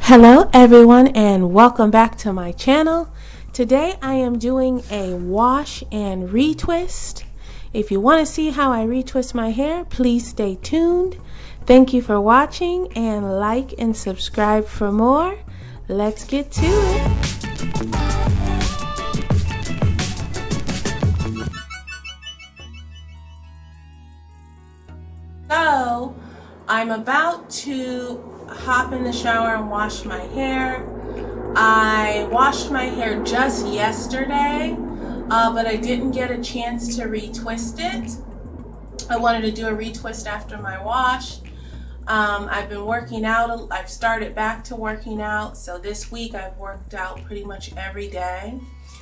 Hello everyone and welcome back to my channel. Today I am doing a wash and retwist. If you want to see how I retwist my hair, please stay tuned. Thank you for watching and like and subscribe for more. Let's get to it. So I'm about to hop in the shower and wash my hair. I washed my hair just yesterday, but I didn't get a chance to retwist it. I wanted to do a retwist after my wash. I've been working out. I've started back to working out. So this week I've worked out pretty much every day.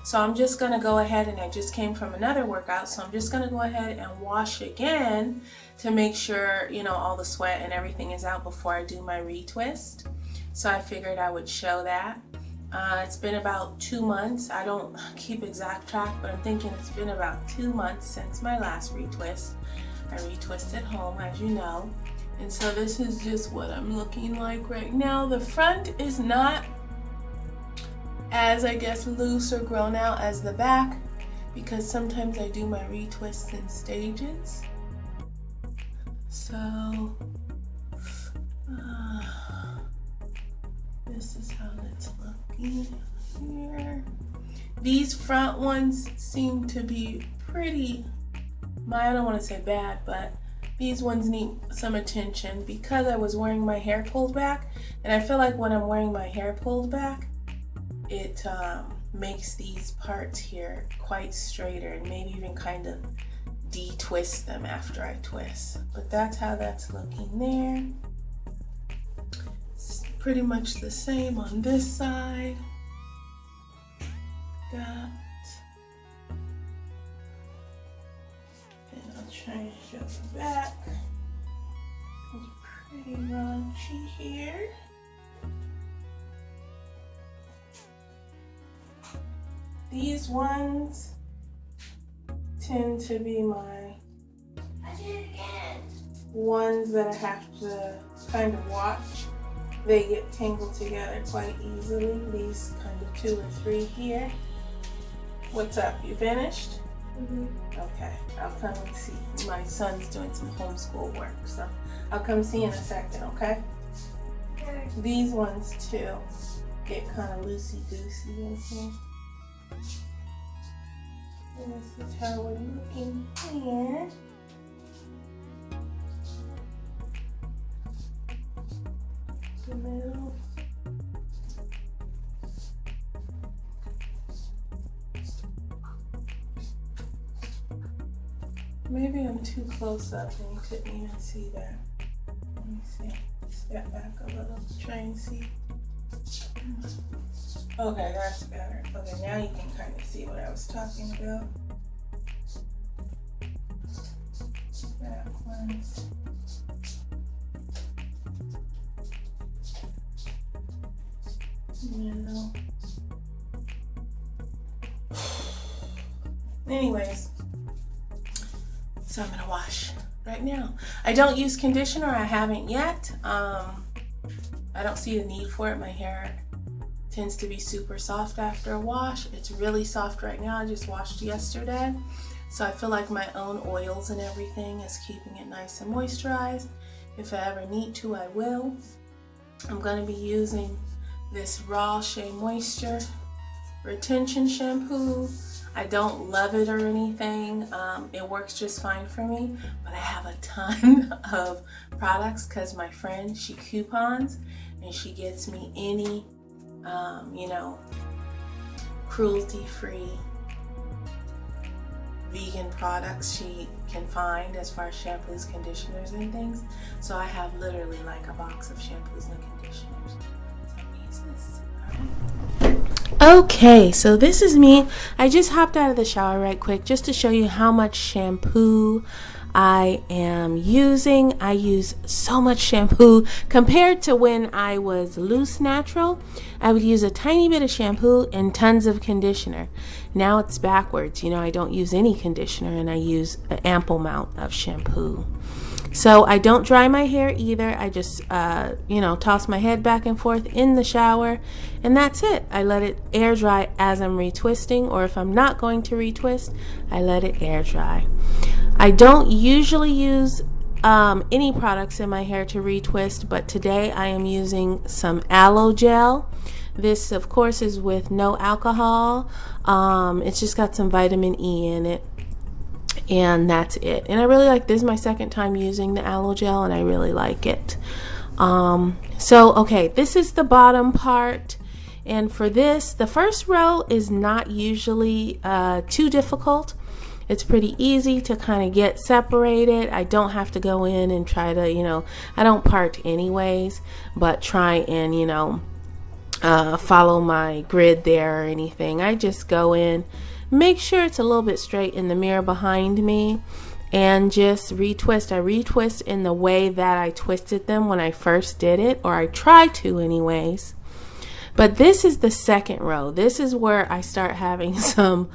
So I'm just going to go ahead, and I just came from another workout, so I'm just going to go ahead and wash again to make sure, you know, all the sweat and everything is out before I do my retwist. So I figured I would show that. It's been about 2 months. I don't keep exact track, but I'm thinking it's been about 2 months since my last retwist. I retwisted home, as you know. And so this is just what I'm looking like right now. The front is not as, I guess, loose or grown out as the back, because sometimes I do my retwists in stages. So this is how it's looking here. These front ones seem to be pretty, I don't want to say bad, but these ones need some attention because I was wearing my hair pulled back, and I feel like when I'm wearing my hair pulled back, it makes these parts here quite straighter, and maybe even kind of de-twist them after I twist. But that's how that's looking there. It's pretty much the same on this side. That. And I'll try and show the back. It's pretty raunchy here. These ones tend to be my ones that I have to kind of watch. They get tangled together quite easily. These kind of 2 or 3 here. What's up? You finished? Mm-hmm. Okay, I'll come and see. My son's doing some homeschool work, so I'll come see in a second, okay? Okay. These ones too get kind of loosey-goosey in here. And this is how we're looking here. The middle. Maybe I'm too close up and you couldn't even see that. Let me see. Step back a little to try and see. Okay, that's better. Okay, now you can kind of see what I was talking about. That one's middle. Anyways, so I'm gonna wash right now. I don't use conditioner. I haven't yet. I don't see the need for it. My hair tends to be super soft after a wash. It's really soft right now. I just washed yesterday, so I feel like my own oils and everything is keeping it nice and moisturized. If I ever need to, I will. I'm going to be using this Raw Shea Moisture Retention Shampoo. I don't love it or anything. It works just fine for me, but I have a ton of products because my friend, she coupons and she gets me any you know, cruelty-free vegan products she can find as far as shampoos, conditioners, and things. So I have literally like a box of shampoos and conditioners. So I'm gonna use this. Okay, so this is me. I just hopped out of the shower right quick just to show you how much shampoo I am using. I use so much shampoo compared to when I was loose natural. I would use a tiny bit of shampoo and tons of conditioner. Now it's backwards. You know, I don't use any conditioner and I use an ample amount of shampoo. So I don't dry my hair either. I just, toss my head back and forth in the shower, and that's it. I let it air dry as I'm retwisting, or if I'm not going to retwist, I let it air dry. I don't usually use any products in my hair to retwist, but today I am using some aloe gel. This, of course, is with no alcohol. It's just got some vitamin E in it. And that's it. And I really like this. Is my second time using the aloe gel, and I really like it. Okay, this is the bottom part. And for this, the first row is not usually too difficult. It's pretty easy to kind of get separated. I don't have to go in and try to, I don't part anyways, but try and, follow my grid there or anything. I just go in, make sure it's a little bit straight in the mirror behind me, and just retwist. I retwist in the way that I twisted them when I first did it, or I try to anyways. But this is the second row. This is where I start having some,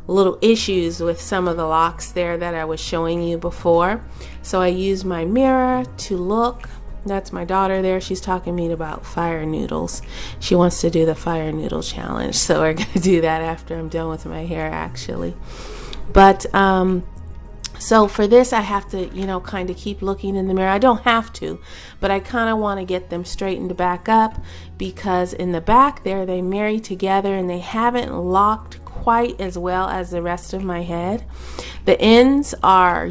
little issues with some of the locks there that I was showing you before. So I use my mirror to look. That's my daughter there. She's talking to me about fire noodles. She wants to do the fire noodle challenge. So we're going to do that after I'm done with my hair, actually. But so for this, I have to, kind of keep looking in the mirror. I don't have to, but I kind of want to get them straightened back up, because in the back there, they marry together and they haven't locked quite as well as the rest of my head. The ends are,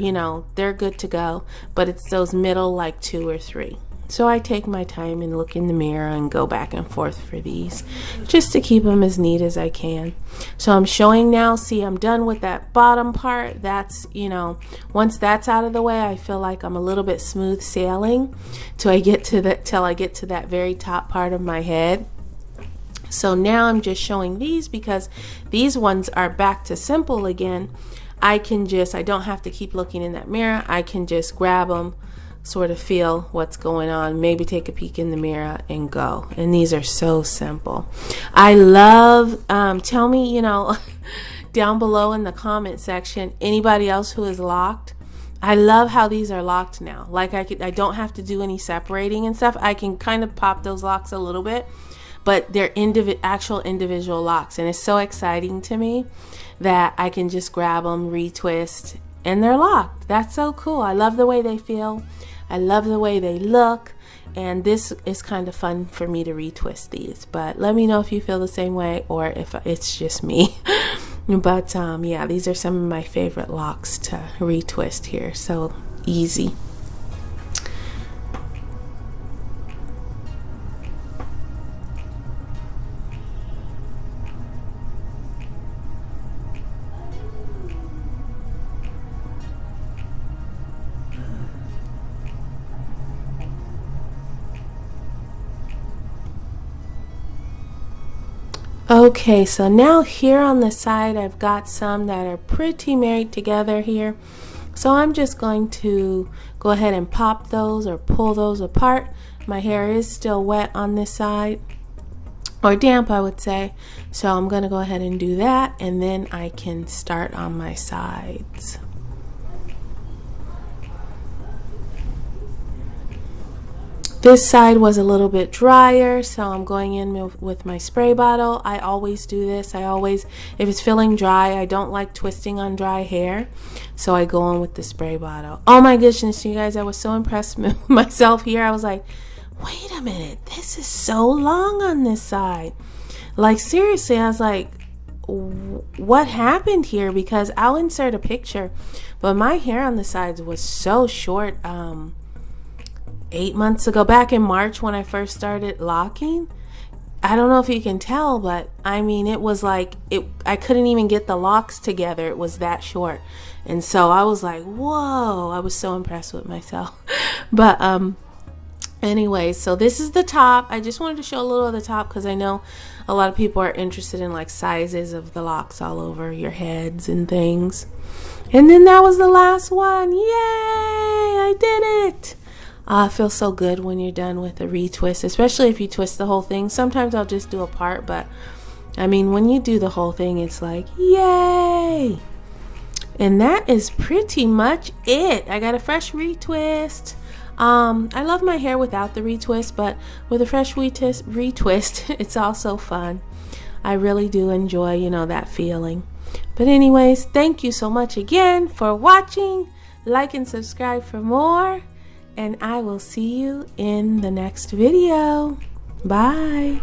they're good to go, but it's those middle, like 2 or 3. So I take my time and look in the mirror and go back and forth for these, just to keep them as neat as I can. So I'm showing now, see, I'm done with that bottom part. That's, once that's out of the way, I feel like I'm a little bit smooth sailing till I get to that very top part of my head. So now I'm just showing these because these ones are back to simple again. I don't have to keep looking in that mirror. I can just grab them, sort of feel what's going on, maybe take a peek in the mirror and go. And these are so simple. I love, tell me, down below in the comment section, anybody else who is locked. I love how these are locked now. Like I don't have to do any separating and stuff. I can kind of pop those locks a little bit, but they're actual individual locks, and it's so exciting to me that I can just grab them, retwist, and they're locked. That's so cool. I love the way they feel. I love the way they look, and this is kind of fun for me to retwist these. But let me know if you feel the same way or if it's just me. But yeah, these are some of my favorite locks to retwist here. So easy. Okay, so now here on the side, I've got some that are pretty married together here. So I'm just going to go ahead and pop those or pull those apart. My hair is still wet on this side, or damp, I would say. So I'm going to go ahead and do that, and then I can start on my sides. This side was a little bit drier, so I'm going in with my spray bottle. I always do this. If it's feeling dry, I don't like twisting on dry hair, so I go in with the spray bottle. Oh my goodness, you guys, I was so impressed with myself here. I was like, wait a minute, this is so long on this side. Like, seriously, I was like, what happened here? Because I'll insert a picture, but my hair on the sides was so short 8 months ago, back in March when I first started locking. I don't know if you can tell, but I mean, it was like I couldn't even get the locks together. It was that short. And so I was like, whoa, I was so impressed with myself. But anyway, so this is the top. I just wanted to show a little of the top because I know a lot of people are interested in like sizes of the locks all over your heads and things. And then that was the last one. Yay, I did it. It feels so good when you're done with a retwist, especially if you twist the whole thing. Sometimes I'll just do a part, but I mean, when you do the whole thing, it's like, yay! And that is pretty much it. I got a fresh retwist. I love my hair without the retwist, but with a fresh retwist, it's also fun. I really do enjoy, that feeling. But anyways, thank you so much again for watching. Like and subscribe for more. And I will see you in the next video. Bye.